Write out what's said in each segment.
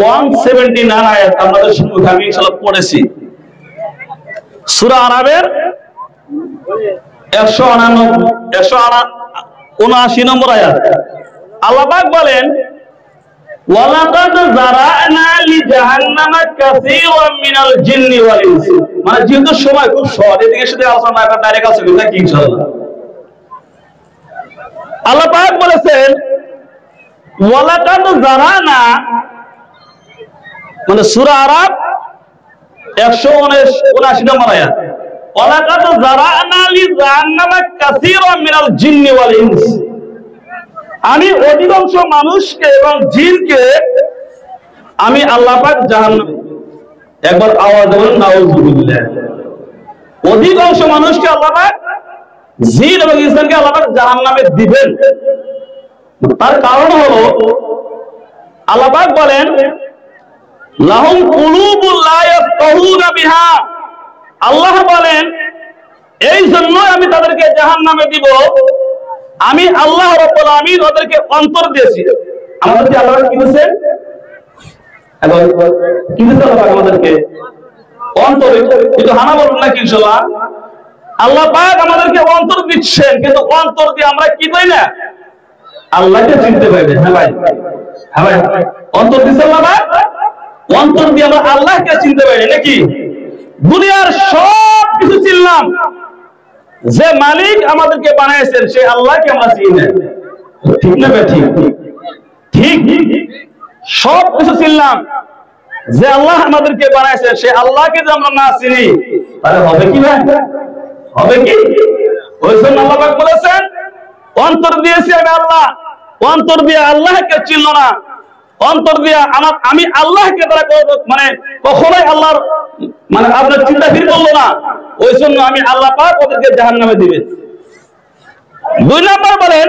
179 আয়াত আমাদের সম্মুখে আমি ইনশাআল্লাহ পড়েছি। সূরা আরাবের 179 নম্বর আয়াত। আল্লাহ পাক বলেন, ওয়ালাকাদ যারানা লিজাহান্নামা কাসীরাম মিনাল জিন্নি ওয়াল ইনসি। মানে যেহেতু সময় খুব শর্ট, এদিকে সাথে আলোচনা একটা ডাইরেক্ট আছে নাকি ইনশাআল্লাহ। আল্লাহ পাক বলেছেন ওয়ালাকাদ যারানা, মানে সূরা আরাব 179 নম্বর আয়াত। ওয়ালাকাদ যারানা লিজাহান্নামা কাসীরাম মিনাল জিন্নি ওয়াল ইনসি। আমি অধিকাংশ মানুষকে এবং জিনকে আমি আল্লাহ পাক জাহান্নামে, একবার আওয়াজ বলুন নাউযুবিল্লাহ। অধিকাংশ মানুষকে আল্লাহ পাক, জিন এবং ইনসানকে আল্লাহ পাক জাহান্নামে দিবেন। তার কারণ হলো আল্লাহ পাক বলেন, লাহুম কুলুবুল লা ইয়াফকাহুনা বিহা। আল্লাহ বলেন এই জন্য আমি তাদেরকে জাহান্নামে দিব। আমি আল্লাহ রাব্বুল আমিন ওদেরকে অন্তর দিয়েছি। আমাদেরকে আল্লাহ কি দিয়েছেন? এবং কি দিয়েছেন আল্লাহ আমাদেরকে? অন্তর। কিন্তু হানা বলুন না কি ইনশাআল্লাহ। আল্লাহ পাক আমাদেরকে অন্তর দিচ্ছেন, কিন্তু অন্তর দিয়ে আমরা কি পাই না? আল্লাহকে চিনতে পারি না। হ্যাঁ ভাই, হ্যাঁ ভাই, অন্তর দিচ্ছেন আল্লাহ পাক, অন্তর দিয়ে আমরা আল্লাহকে চিনতে পারি নাকি? দুনিয়ার সব কিছু চিনলাম, যে মালিক আমাদেরকে বানাইছেন সে আল্লাহকে আমরা চিনি না। ঠিক না ভাই? ঠিক ঠিক। সব কিছু চিনলাম, যে আল্লাহ আমাদেরকে বানাইছেন সে আল্লাহকে যদি আমরা না চিনি তাহলে হবে কি ভাই? হবে কি? ওই জন্য আল্লাহ পাক বলেছেন অন্তর দিয়েছি আমি আল্লাহ। অন্তর দিয়ে আল্লাহকে চিনল না, অন্তর দিয়ে আমি আল্লাহকে তারা মানে কখনোই আল্লাহর মানে আপনার চিন্তা ফির করলো না। ওই জন্য আমি আল্লাহ পাক ওদেরকে জাহান্নামে দিবে। 2 নম্বর বলেন,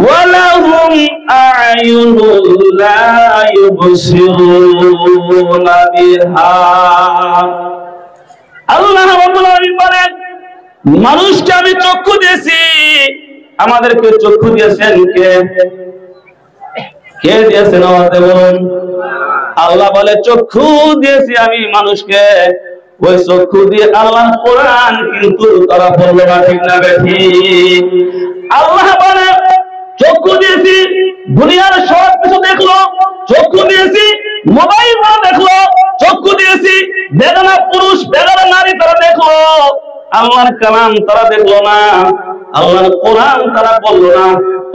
ওয়ালাহুম আ'য়ুনুল লা ইউবসিরুনা বিহা। আল্লাহ রাব্বুল আলামিন বলেন মানুষকে আমি চক্ষু দিয়েছি। আমাদেরকে চক্ষু দিয়েছেন কে? কে দিয়েছেন? আমাদের বলুন। আল্লাহ বলে চক্ষু দিয়েছি আমি মানুষকে। ওই চক্ষু দিয়ে আল্লাহর কোরআন কিন্তু তারা বলল না। ঠিক না বেঠি? আল্লাহ বলে চক্ষু দিয়েছি, দুনিয়ার সব কিছু দেখলো। চক্ষু দিয়েছি, মোবাইল দেখলো। চক্ষু দিয়েছি, বেগানা পুরুষ বেগানা নারী তারা দেখলো। আল্লাহর কালাম তারা দেখলো না, আল্লাহর কোরআন তারা বললো না।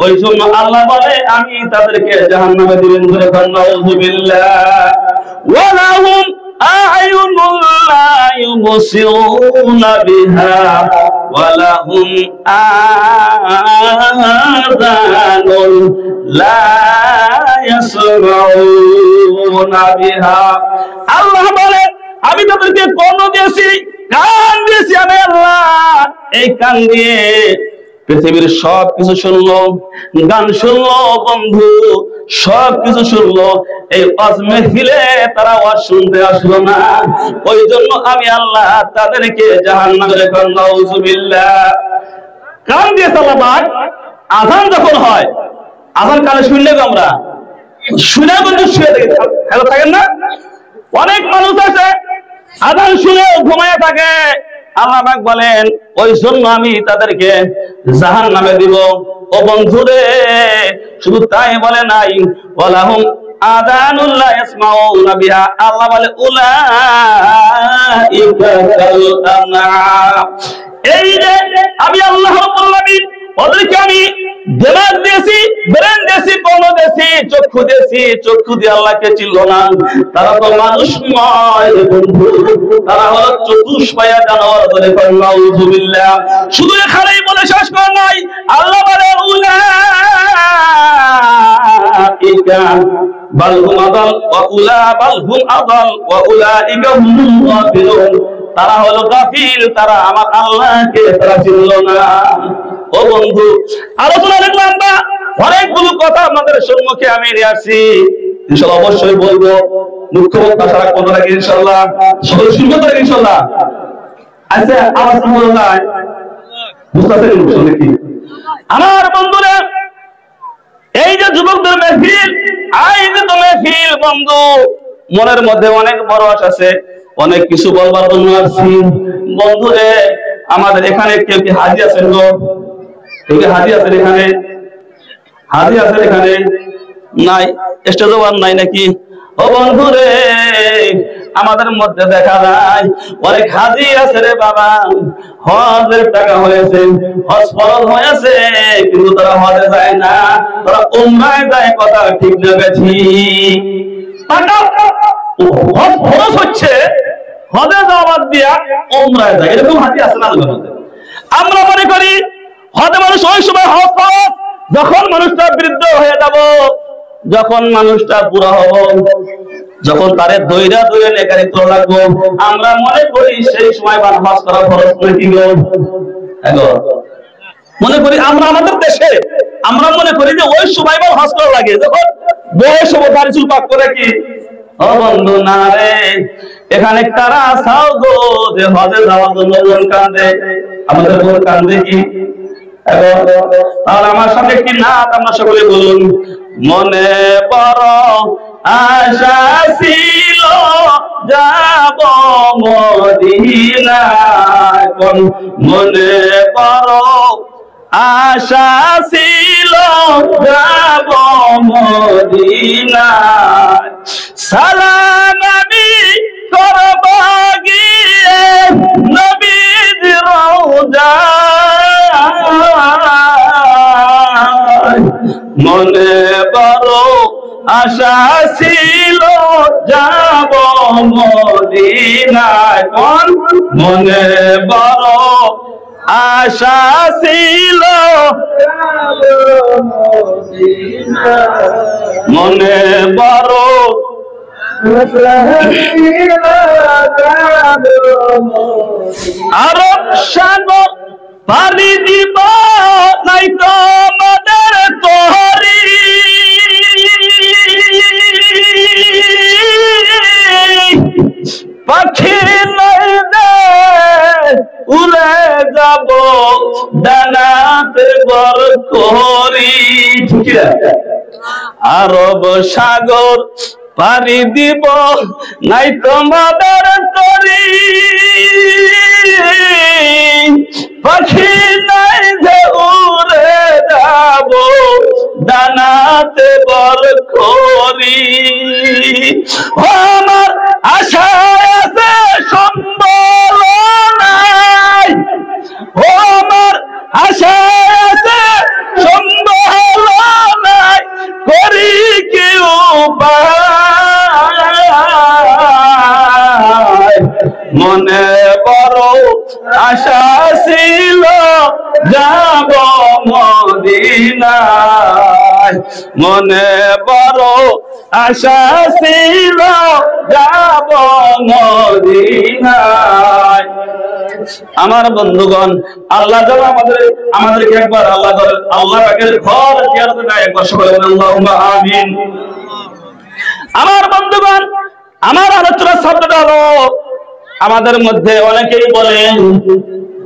ওই জন্য আল্লাহ বলে আমি তাদেরকে জাহান্নামে দিবেন। ধরে নাউযুবিল্লাহ। ওয়ালাহুম আ'য়ুনুল লা ইউবসিরুনা বিহা ওয়ালাহুম আযানুল লা ইয়াসমাউনা বিহা। আল্লাহ বলে আমি তাদেরকে কান দিয়েছি, কান দিয়েছি আমি আল্লাহ। এই কান দিয়ে পৃথিবীর সব কিছু শুনলো, গান শুনলো, বন্ধু সব কিছু শুনলো। এই ওয়াজ মাহফিলে তারা ওয়াজ শুনতে আসলো না। ওই জন্য আমি আল্লাহ তাদেরকে জাহান্নামে রেখে। নাউযুবিল্লাহ। কান দিয়ে আল্লাহ পাক আযান যখন হয়, আযান কানে শুনলে আমরা শুনে বন্ধু শুয়ে থাকে, ভালো থাকেন না? অনেক মানুষ আছে আযান শুনে ঘুমায় থাকে। আল্লাহ পাক বলেন ওই জন্য আমি তাদেরকে জাহান্নামে দিব। ও বন্ধুরে, শুধু তাই বলে নাই, ওয়ালাহুম আযানুল লা ইয়াসমাউনা বিহা। আল্লাহ বলে উলাইকা কাল আনআম। এই যে আমি আল্লাহ রাব্বুল আলামিন ওদেরকে আমি দিমাগ দিয়েছি, ব্রেন দিয়েছি, কর্ণ দিয়েছি, চক্ষু দিয়েছি। চক্ষু দিয়ে আল্লাহকে চিনল না। তারা তো মানুষ নয় বন্ধু, তারা হলো চতুষ্পয়া জানোয়ার। বলে নাউযুবিল্লাহ। শুধু এখানেই বলে শেষ কর নাই। আল্লাহ বলে উলাইকা বালহুম আদাল ওয়া বালহুম আদাল ওয়া উলাইকা হুমুল গাফিলুন। তারা হলো গাফিল, তারা আমার আল্লাহকে তারা চিনল না। ও বন্ধু, আলোচনা দেখলাম না, অনেকগুলো কথা আপনাদের সম্মুখে আমি নিয়ে আসছি। ইনশাআল্লাহ অবশ্যই বলবো, মুখ্য বক্তা সারা কথা রাখি ইনশাআল্লাহ, সকল শুনবো তো ইনশাআল্লাহ। আচ্ছা, আওয়াজ শুনবো না, বুঝতেছেন ইনশাআল্লাহ কি? আমার বন্ধুরা, এই যে যুবকদের মাহফিল আয়োজিত মাহফিল বন্ধু, মনের মধ্যে অনেক বড় আশা আছে, অনেক কিছু বলবার জন্য আসছি বন্ধু রে। আমাদের এখানে কেউ কি হাজি আছেন গো? কেউ কি হাজি আছেন এখানে? হাজি আছেন এখানে? নাই, স্টেজও নাই নাকি? ও বন্ধু রে, আমাদের মধ্যে দেখা যায় অনেক হাজি আছে রে বাবা, হজের টাকা হয়েছে, হজ ফরজ হয়েছে, কিন্তু তারা হজে যায় না, তারা উমরায় যায়। কথা ঠিক না ঠিক? হজ ফরজ হচ্ছে, হজে যাওয়া দিয়া উমরায় যায়, এরকম হাজি আছে না? আমরা মনে করি হজে মানুষ ওই সময় হজ ফরজ যখন মানুষটা বৃদ্ধ হয়ে যাব, যখন মানুষটা বুড়া হব, যখন তারে দইরা দইরা নেকারি তোলা লাগবো, আমরা মনে করি সেই সময় হজ করা ফরজ নাকি গো? মনে করি আমরা আমাদের দেশে আমরা মনে করি যে ওই সময় হজ করা লাগে যখন বয়স হবো, দাড়ি চুল পাক করে কি? ও বন্ধু না রে, এখানে কারা আসাও গো যে হজে যাওয়ার জন্য মন কান্দে? আমাদের মন কান্দে কি? তাহলে আমার সাথে কি না আমরা সকলে বলুন, মনে বড় আশা ছিল যাব মদিনায়, কোন মনে বড় আশা ছিল যাব মদিনায়, সালাম আমি করব গিয়ে নবীর রওজায়, মনে বড় আশা ছিল যাব মদিনায়, কোন মনে বড় আশা ছিল মনে বড় আরব সাগর পানি দিব নাই তো আমাদের তোহরি, পাখি নাই দে উড়ে যাব ডানাতে বর করি। আরব সাগর পানি দিব নাই তোমাদের তরি, পাখি নাই যে উড়ে যাব ডানাতে বর করি। আমার আশা আছে সম্বল নাই, আমার আশা আছে সম্বল নাই, করি কি উপায়, মনে বড় আশা ছিল যাব মদিনায়, মনে বড় আশা ছিল যাব মদিনায়। আমার বন্ধুগণ, আল্লাহ যেন আমাদেরকে একবার আল্লাহ পাকের ঘর জিয়ারতে দেয়, একবার সকলে বলেন আল্লাহুম্মা আমিন। আমার বন্ধুগণ, আমার আলোচনার শব্দটা হলো, আমাদের মধ্যে অনেকেই বলেন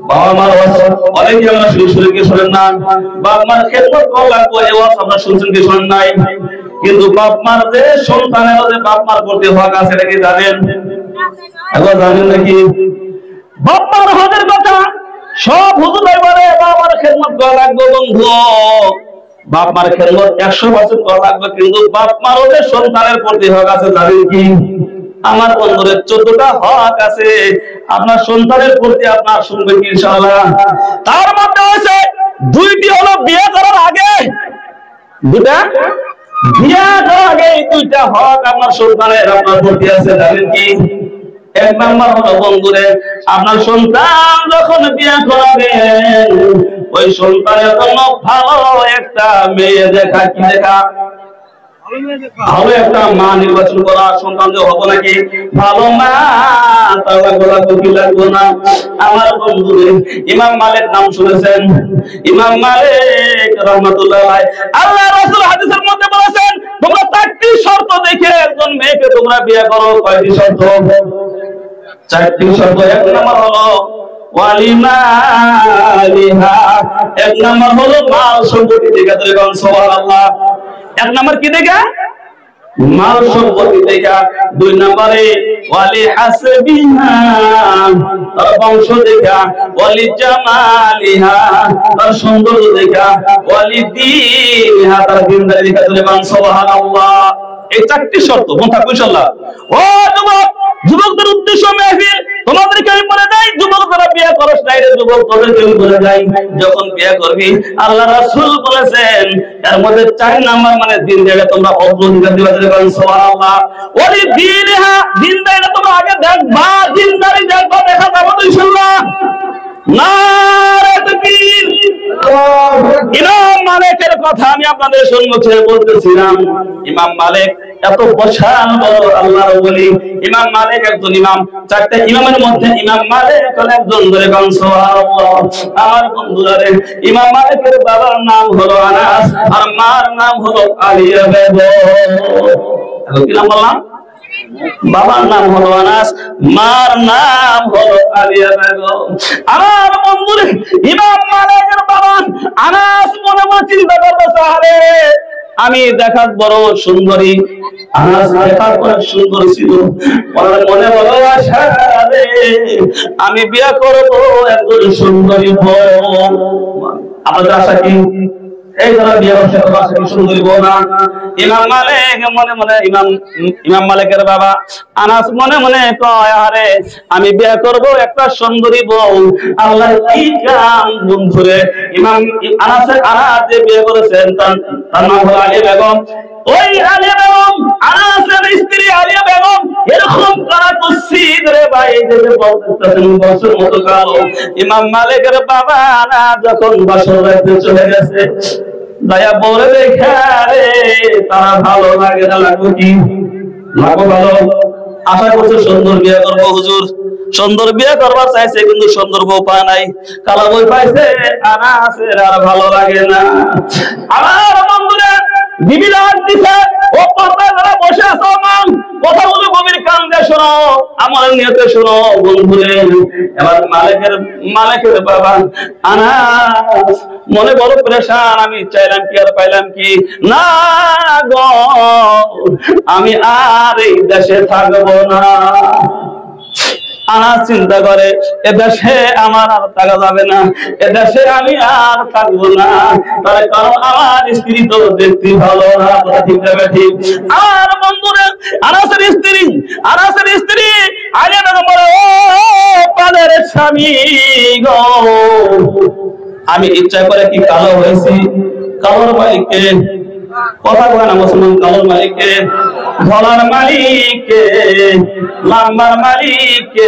বাবা মার অনেকে আমরা শুনে কি শোনেন না, বাবা মার খেদমত করা লাগবে, এই ওয়াজ আপনারা শুনছেন কি শোনেন নাই? কিন্তু বাপ মার যে সন্তানের যে বাপ মার প্রতি হক আছে এটা কি জানেন? একবার জানেন নাকি? বাপ মার হকের কথা সব হুজুরাই বলে, বাবা মার খেদমত করা লাগবে বন্ধু, বাপ মার খেদমত 100% করা লাগবে, কিন্তু বাপ মার যে সন্তানের প্রতি হক আছে জানেন কি? আমার বন্ধুদের 14টা হক আছে, আপনার সন্তানের প্রতি আপনার শুনবেন কি ইনশাআল্লাহ? তার মধ্যে আছে 2টি হলো বিয়ে করার আগে, দুটা বিয়ে করার আগে 2টা হক আপনার সন্তানের আপনার প্রতি আছে, জানেন কি? 1 নাম্বার হলো বন্ধুরে, আপনার সন্তান যখন বিয়ে করাবেন ওই সন্তানের জন্য ভালো একটা মেয়ে দেখা, কি দেখা? ভালো একটা মা নির্বাচন করা। সন্তান যে হবো নাকি ভালো মা তাহলে গোলা কি লাগবো না? আমার বন্ধুদের ইমাম মালিক নাম শুনেছেন? ইমাম মালিক রাহমাতুল্লাহ আলাইহি, আল্লাহ রাসূল হাদিসের মধ্যে বলেছেন তোমরা 4টি শর্ত দেখে একজন মেয়েকে তোমরা বিয়ে করো। কয়টি শর্ত? 4টি শর্ত। 1 নাম্বার হলো ওয়ালিমালিহা, 1 নাম্বার হলো মাল সম্পত্তি দেখে। সুবহানাল্লাহ। 1 নাম্বার কি দেখে? মাল সম্পত্তি দেখা, 2 নম্বরে ওয়ালি হাসবিহা, তার বংশ দেখা, ওয়ালি জামালিহা, তার সৌন্দর্য দেখা, ওয়ালি দীনহা, তার দিনদারি দেখা। সুবহানাল্লাহ। এই 4টি শর্ত মন থাকবে ইনশাআল্লাহ। ও যুবক, যুবকদের উদ্দেশ্য মেহফিল, তোমাদেরকে আমি বলে দেই, যুবক যারা বিয়ে করছ নাই রে যুবক, তোদেরকে আমি বলে দেই, যখন বিয়ে করবি আল্লাহ রাসূল বলেছেন এর মধ্যে 4 নাম্বার মানে দিন দেবে, তোমরা অগ্রাধিকার দিবা। সুবহানাল্লাহ। ওই দিনহা, দিনদারিটা তোমরা আগে দেখবা, দিনদারি দেখবা, দেখা যাবে তো ইনশাআল্লাহ। নারে তাকবীর। ইমাম মালিকের কথা আমি আপনাদের সম্মুখে বলতেছিলাম। ইমাম মালিক এত বিশাল বড় আল্লাহর ওলি। ইমাম মালিক একজন ইমাম, 4টা ইমামের মধ্যে ইমাম মালিক হলেন একজন। ধরে গান সুবহানাল্লাহ। আমার বন্ধুরা রে, ইমাম মালিকের বাবার নাম হলো আনাস আর মার নাম হলো আলিয়া বেগম। কি নাম বললাম? বাবার নাম হলো আনাস, মার নাম হলো আলিয়া বেগম। আমার বন্ধুরে, ইমাম মালিকের বাবা আনাস মনে মনে চিন্তা করতেছে, আরে আমি দেখাত বড় সুন্দরী, আনাস দেখাত অনেক সুন্দর ছিল, মনে বড় আশা রে আমি বিয়ে করব একজন সুন্দরী বউ। আমাদের আশা কি? এই যারা বিয়ে করছে তারা আশা কি সুন্দরী বউ না? ইমাম মালিক মনে মনে, ইমাম মালিকের বাবা আনাস মনে মনে কয়, আরে আমি বিয়ে করব একটা সুন্দরী বউ। আল্লাহ কি কাম বন্ধুরে, ইমাম আনাস যে বিয়ে করেছেন তার নাম হলো আলিয়া বেগম। ওই আলিয়া বেগম, আনাসের স্ত্রী আলিয়া বেগম এরকম করা কুচ্ছিত রে ভাই, যেতে বলতেছেন বছর মতো কাল। ইমাম মালিকের বাবা না যখন বাসর রাখতে চলে গেছে, দয়া বলে দেখা রে তারা ভালো লাগে না, লাগবে কি? লাগবে ভালো। আশা করছে সুন্দর বিয়ে করবো হুজুর, সুন্দর বিয়ে করবার চাইছে কিন্তু সুন্দর বউ পায় নাই, কালা বই পাইছে, আনাসের আর ভালো লাগে না। আমার বন্ধুরা বিবি রাত দিছে, ও পর্দায় যারা বসে আছো মান, কথাগুলো গভীর কান দিয়ে শোনো, আমার নিয়তে শোনো বন্ধুরে। এবার মালিকের বাবা আনাস মনে বড় প্রেশান, আমি চাইলাম কি আর পাইলাম কি না গো, আমি আর এই দেশে থাকবো না। আনাস চিন্তা করে, এ দেশে আমার আর থাকা যাবে না, এ দেশে আমি আর থাকবো না, তার কারণ আমার স্ত্রী তো দেখতে ভালো না। ঠিক যাবে ঠিক। আর বন্ধুরা আনাসের স্ত্রী আলিয়া বেগম বলে, ও পাদের স্বামী গো, আমি ইচ্ছা করে কি কালো হয়েছি? কালোর মালিককে কথা বলে না মুসলমান, কালোর মালিককে, ধলার মালিককে, লাম্বার মালিককে,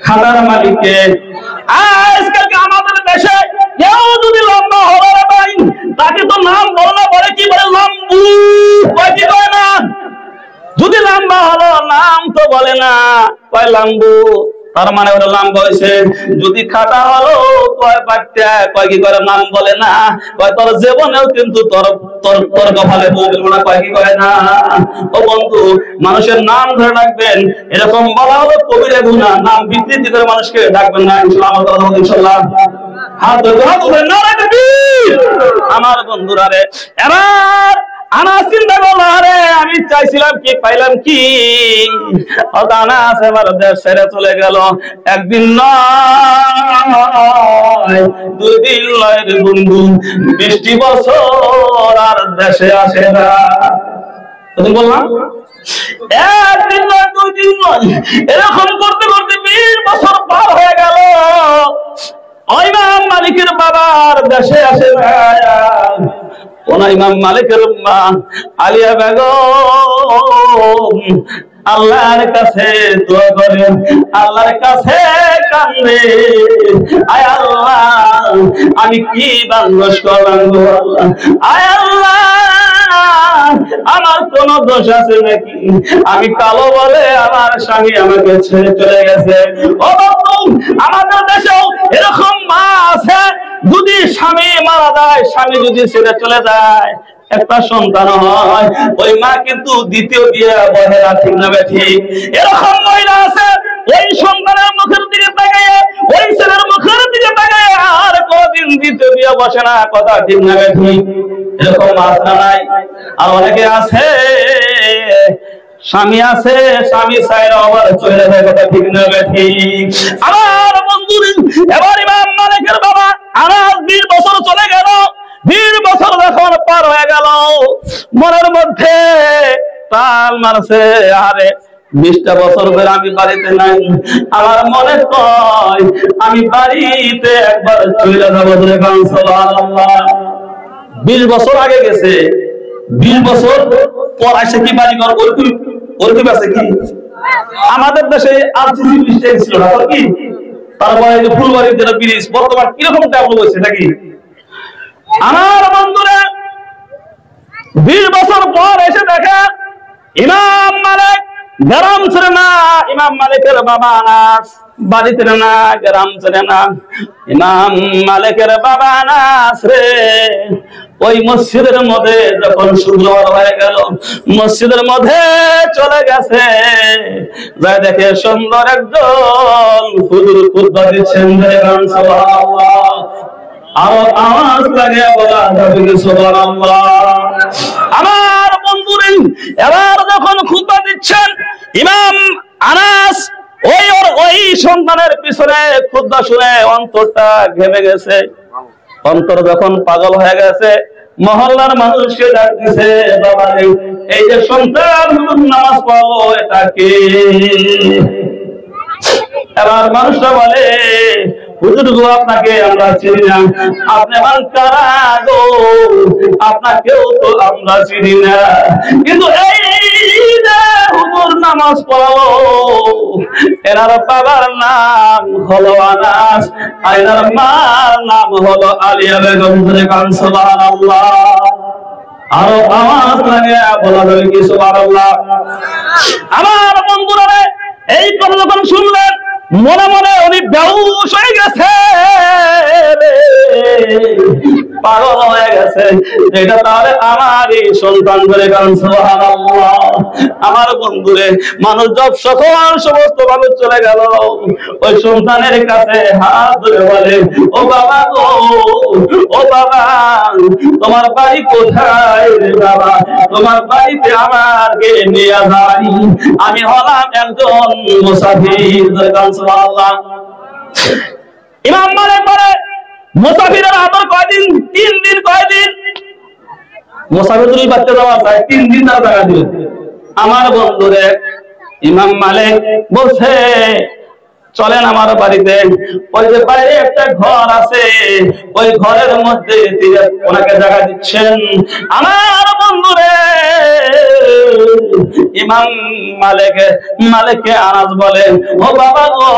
খাদার মালিককে। আজকালকে আমাদের দেশে কেউ যদি লম্বা হলো রে ভাই, তাকে তো নাম বলে না, বলে কি বলে লম্বু, কয় কি কয় না? যদি লম্বা হলো নাম তো বলে না, কয় লম্বু, তার মানে ওটা লম্বা হয়েছে। যদি খাটা হলো কয় বাচ্চা, কয় কি করে নাম বলে না, কয় তোর জীবনেও কিন্তু তোর কপালে বলবো না, কয় কি কয় না। ও বন্ধু, মানুষের নাম ধরে রাখবেন, এরকম বলা হলো কবিরে গুনাহ, নাম বিকৃতি করে মানুষকে ডাকবেন না। ইনশাআল্লাহ হাত ধরে না রাখবি। আমার বন্ধুরা রে, এবার আনাস চিন্তা করলো, আরে আমি চাইছিলাম কি পাইলাম কি? আনাস এবার দেশ ছেড়ে চলে গেল। একদিন নয়, 2 দিন নয় রে বন্ধু, 20 বছর আর দেশে আসে না। বললাম একদিন নয়, 2 দিন নয়, এরকম করতে করতে 20 বছর পার হয়ে গেল। ইমাম মালিকের বাবার দেশে আসে না। ওনা ইমাম মালিকের মা আলিয়া বেগম আল্লাহর কাছে দোয়া করে, আল্লাহর কাছে কান্দে, আয় আল্লাহ আমি কি বান্দোষ করলাম গো আল্লাহ, আয় আল্লাহ আমার কোন দোষ আছে নাকি? আমি কালো বলে আমার স্বামী আমাকে ছেড়ে চলে গেছে। ও বাবু, আমাদের দেশেও এরকম মা আছে, যদি স্বামী মারা যায়, স্বামী যদি ছেড়ে চলে যায়, একটা সন্তান হয়, ওই মা কিন্তু দ্বিতীয় বিয়ে বহে না। ঠিক না ঠিক? এরকম মহিলা আছে, ওই সন্তানের মুখের দিকে তাকায়, ওই ছেলের মুখের দিকে তাকায় আর কোনদিন দ্বিতীয় বিয়ে বসে না। কথা ঠিক না ঠিক? এরকম আছে না নাই? আর অনেকে আছে স্বামী আছে, স্বামী চাইরা আবার চলে যায়, কথা ঠিক না ঠিক? আমার বন্ধুরা, এবার ইমাম মালিকের বাবা আনাস 20 বছর চলে গেল। 20 বছর যখন পার হয়ে গেল, মনের মধ্যে তাল মারছে, আরে 20টা বছর ধরে আমি বাড়িতে নাই, আমার মনে কয় আমি বাড়িতে একবার চলে যাবো। সুবহানাল্লাহ। 20 বছর আগে গেছে, 20 বছর পর আসে কি বাড়ি ঘর ওরকম আছে কি? আমাদের দেশে আরসিসি ব্রিজটা ছিল না কি? তারপরে যে ফুলবাড়ির যেটা ব্রিজ বর্তমান কিরকম ডেভেলপ হয়েছে নাকি? আমার বন্ধুরা, 20 বছর পর এসে দেখে ইমাম মালিক গ্রাম ছেড়ে না, ইমাম মালিকের বাবা আনাস বাড়িতে না, গ্রাম ছেড়ে না। ইমাম মালিকের বাবা আনাস রে ওই মসজিদের মধ্যে যখন শুক্রবার হয়ে গেল, মসজিদের মধ্যে চলে গেছে, যাই দেখে সুন্দর একজন হুজুর খুতবা দিচ্ছেন। সুবহানাল্লাহ। আরো আওয়াজ লাগিয়ে বলা যাবে কি সুবহানাল্লাহ? আমার বন্ধুরা, এবার যখন খুতবা দিচ্ছেন ইমাম আনাস, ওই সন্তানের পিছনে খুতবা শুনে অন্তরটা ঘেমে গেছে। অন্তর যখন পাগল হয়ে গেছে, মহল্লার মানুষকে ডাক দিছে, বাবা এই যে সন্তান নামাজ পড়লো এটা কে? এবার মানুষরা বলে, হুজুর গো আপনাকে আমরা চিনি না, আপনি আমার কারা গো, আপনাকেও তো আমরা চিনি না, কিন্তু এই যে হুজুর নামাজ পড়ালো এনার বাবার নাম হলো আনাস, আর এনার মার নাম হলো আলিয়া বেগম। সুবহানাল্লাহ। আরো আওয়াজ লাগে বলা যাবে কি সুবহানাল্লাহ? আমার বন্ধুরা, এই কথা যখন শুনলেন মনে মনে উনি বেহুশ হয়ে গেছে, পাগল হয়ে গেছে। এটা তাহলে আমারই সন্তান ধরে গান। সুবহানাল্লাহ। আমার বন্ধুরে, মানুষ সব সকল সমস্ত মানুষ চলে গেল, ওই সন্তানের কাছে হাত ধরে বলে, ও বাবা গো, ও বাবা তোমার বাড়ি কোথায় রে বাবা? তোমার বাড়িতে আমাকে নিয়ে যাই, আমি হলাম একজন মুসাফির। সুবহানাল্লাহ। ইমাম মালিক বলে, মুসাফিরের আদর কয়দিন? 3 দিন। কয়দিন? মুসাফির যদি বাড়তে যাওয়া চায় 3 দিন তার টাকা দিবে। আমার বন্ধুরে, ইমাম মালিক বলছে, চলেন আমার বাড়িতে, ওই যে বাইরে একটা ঘর আছে, ওই ঘরের মধ্যে তিনি ওনাকে জায়গা দিচ্ছেন। আমার বন্ধুরে, ইমাম মালিককে আনাস বলে, ও বাবা গো,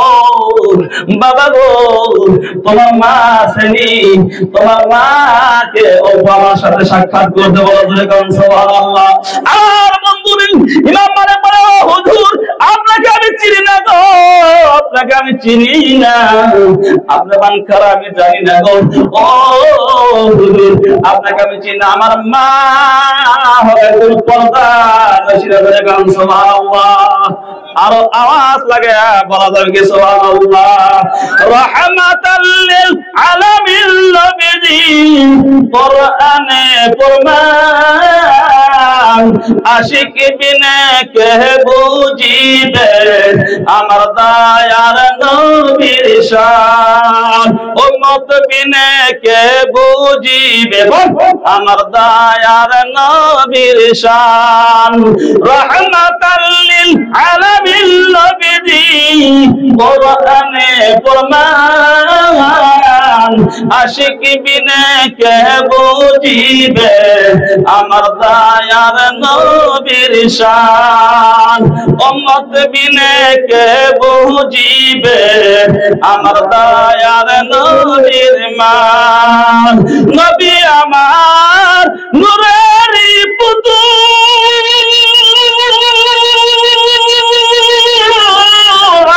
বাবা গো, তোমার মা আসেনি, তোমার মাকে ও আমার সাথে সাক্ষাৎ করতে বলো। সুবহানাল্লাহ। আর বন্ধুরে, ইমাম মালিক বলে, ও হুজুর আপনাকে আমি চিনি না গো, আপনাকে আমি চিনি না, আপনার মান খারাপ আমি জানি না গো, ও হুজুর আপনাকে আমি চিনি না, আমার মা হবে পর্দা নশিরা করে গান। সুবহানাল্লাহ। আরো আওয়াজ লাগে বলা যাবে কি সুবহানাল্লাহ? রাহমাতাল লিল আলামিন নবী কোরআনে ফরমান, আশিক বিনে কে বুঝিবে আমার দয়ার নবীর শান, উম্মত বিনে কে বুঝিবে আমার দয়ার নবীর শান। রাহমাতাল লিল আলামিন নবী কোরআনে ফরমান, আশিক বিনে কে বুঝিবে আমার দয়ার নবীর শান, উম্মত বিনে কে বুঝিবে আমার দয়ার নবীর মান। নবী আমার নূরেরই পুতুল,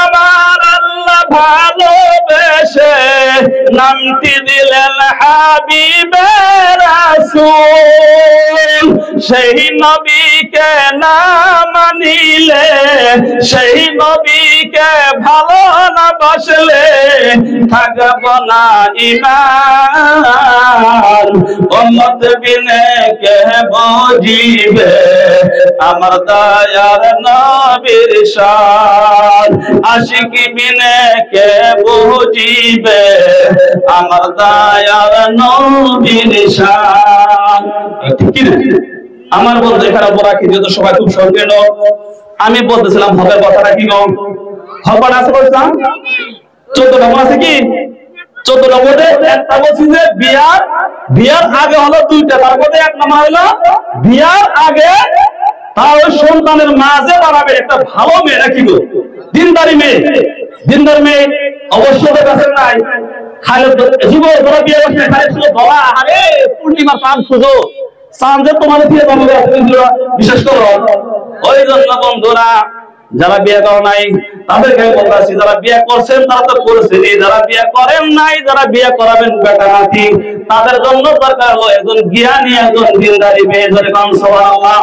আমার আল্লাহ ভালোবেসে নামটি দিলেন হাবিবে রাসূল। সেই নবীকে না মানিলে, সেই নবীকে ভালো না বাসলে থাকব না ঈমান, উম্মত বিনে কে বুঝিবে আমার দয়ার নবীর শান, আশিক বিনে কে বুঝিবে আমার দয়ার নবীর শান। ঠিক কি না? আমার বন্ধু এখানে বলা কি, যেহেতু সবাই খুব সংকীর্ণ, আমি বলতেছিলাম হবের কথাটা কি গো, হবার আছে বলছিলাম 14 নম্বর আছে কি 14 নম্বরে একটা বলছি যে বিয়ার আগে হলো দুইটা, তারপরে 1 নম্বর হলো বিয়ার আগে তার ওই সন্তানের মাঝে দাঁড়াবে একটা ভালো মেয়ে, নাকি গো দিনদারি মেয়ে অবশ্যই ওদের কাছে নাই। খালি জীবন ধরা বিয়ে করছে খালি ছিল ধরা, আরে পূর্ণিমার চাঁদ খুঁজো, চাঁদ যে তোমাদের দিয়ে তোমাদের বিশেষ করো। ওই জন্য বন্ধুরা যারা বিয়ে করো নাই তাদেরকে আমি বলতেছি, যারা বিয়ে করছেন তারা তো করছেনই, যারা বিয়ে করেন নাই, যারা বিয়ে করাবেন বেটা নাতি, তাদের জন্য দরকার হলো একজন জ্ঞানী, একজন দিনদারি মেয়ে। ধরে কারণ সুবহানাল্লাহ।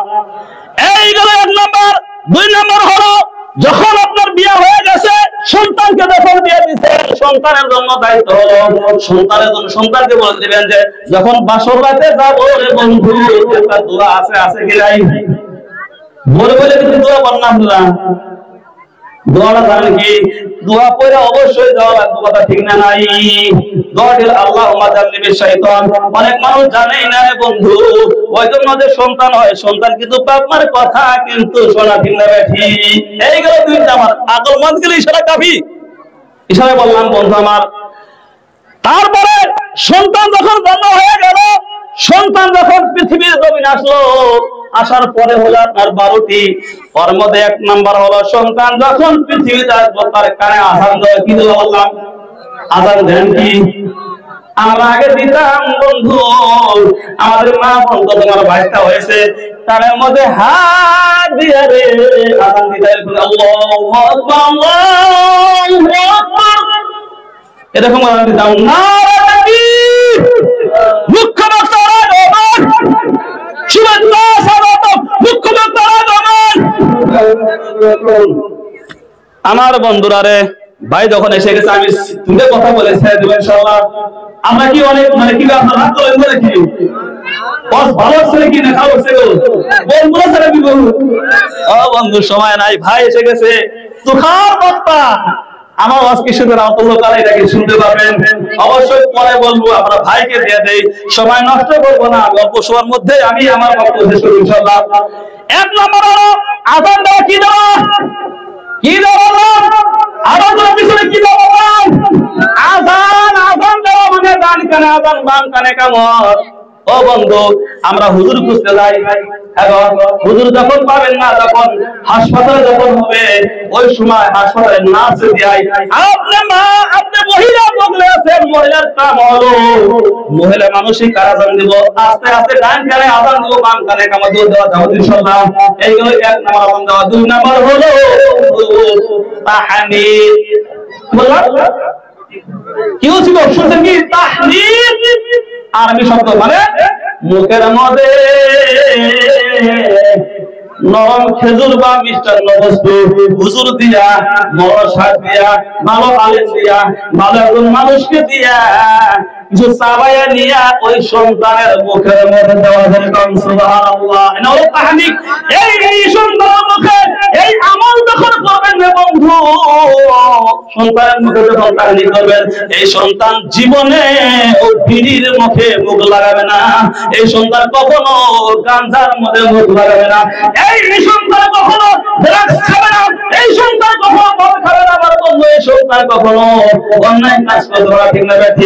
এই গেল 1 নম্বর। 2 নম্বর হলো যখন আপনার বিয়ে হয়ে গেছে, সন্তানকে যখন বিয়ে দিতে, সন্তানের জন্য দায়িত্ব হলো সন্তানের জন্য সন্তানকে বলে দিবেন যে যখন বাসর রাতে যাবো রে বন্ধু, একটা দোয়া আছে কি নাই? বলে কিন্তু দোয়া বললাম না, দোয়াটা জানেন কি? দোয়া পড়ে অবশ্যই যাওয়া লাগবে, কথা ঠিক না নাই? দোয়াটি আল্লাহুম্মা জান্নিবি শাইতান। অনেক মানুষ জানেই না বন্ধু, ওই জন্য যে সন্তান হয়, সন্তান কিন্তু বাপ মার কথা কিন্তু শোনা, ঠিক না বেঠি? এই গেল 2 নম্বর। আকল মন গেলে ইশারা কাফি, ইশারা বললাম বন্ধু আমার। তারপরে সন্তান যখন জন্ম হয়ে গেল, সন্তান যখন পৃথিবীর জমিনে আসলো, আসার পরে হলো আপনার 12টি। ওর মধ্যে 1 নম্বর হলো সন্তান যখন পৃথিবীতে আসবো তার কানে আযান দেওয়া। কি দেওয়া বললাম? আযান দেন কি? আমরা আগে দিতাম বন্ধু, আমাদের মা বন্ধু তোমার ভাইটা হয়েছে তার মধ্যে হাত দিয়ে রে আযান দিতে, আল্লাহু আকবার আল্লাহু আকবার এরকম আযান দিতাম না। মুখ্য বক্তারা আমার শুভেচ্ছা স্বাগতম, মুখ্য বক্তারা আমার বন্ধুরা রে, ভাই যখন এসে গেছে আমি তুলে কথা বলে ছেড়ে দেব ইনশাআল্লাহ। আমরা কি অনেক কি আপনারা করেন বলে কি বস ভালো ছেলে কি না খাও ছেলে বন্ধু ছেলে কি বলবো? ও বন্ধু সময় নাই, ভাই এসে গেছে তুখার বক্তা। আমার আজকে শুধু রাউতুল্লাহ এটাকে শুনতে পাবেন, অবশ্যই পরে বলবো। আমরা ভাইকে দিয়ে দেই, সময় নষ্ট করবো না, অল্প সময়ের মধ্যে আমি আমার বক্তব্য শেষ করব ইনশাআল্লাহ। 1 নম্বর হলো আযান দেওয়া। কি দেওয়া? কি দেওয়া? আরো পিছনে কি দেওয়া? আযান দেওয়া মানে ডান কানে আযান, বাম কানে কামত। ও বন্ধু, আমরা হুজুর খুঁজতে যাই, এখন হুজুর যখন পাবেন না, তখন হাসপাতালে যখন হবে, ওই সময় হাসপাতালে নার্স দিয়াই আপনি মা আপনি মহিলা বগলে আছেন, মহিলার কাম হলো মহিলা মানুষই আযান দিব, আস্তে আস্তে ডান কানে আযান দিব, বাম কানে কামত দেওয়া যাবে ইনশাআল্লাহ। এইগুলো 1 নম্বর আযান দেওয়া। 2 নম্বর হলো তাহনিদ। বললাম কি ছিল? শুনছেন কি? তাহনিদ আরবি শব্দ মানে মুখের মধ্যে নরম খেজুর বা মিষ্টান্ন বস্তু হুজুর দিয়া, বড় শাক দিয়া, ভালো আলেম দিয়া, ভালো একজন মানুষকে দিয়া কিছু চাবাইয়া নিয়া ওই সন্তানের মুখের মধ্যে দেওয়া যায়। সুবহানাল্লাহ। এটা হলো তাহনিক। এই সন্তানের মুখে এই আমল যখন করবেন না বন্ধু, সন্তানের মুখে যখন তাহনিক করবেন, এই সন্তান জীবনে ও বিড়ির মুখে মুখ লাগাবে না, এই সন্তান কখনো গাঁজার মধ্যে মুখ লাগাবে না, এই সন্তান কখনো ড্রাগস খাবে না, এই সন্তান কখনো মদ খাবে না। আমার বন্ধু, এই সন্তান কখনো অন্যায় কাজ করবে না, ঠিক না? ঠিক।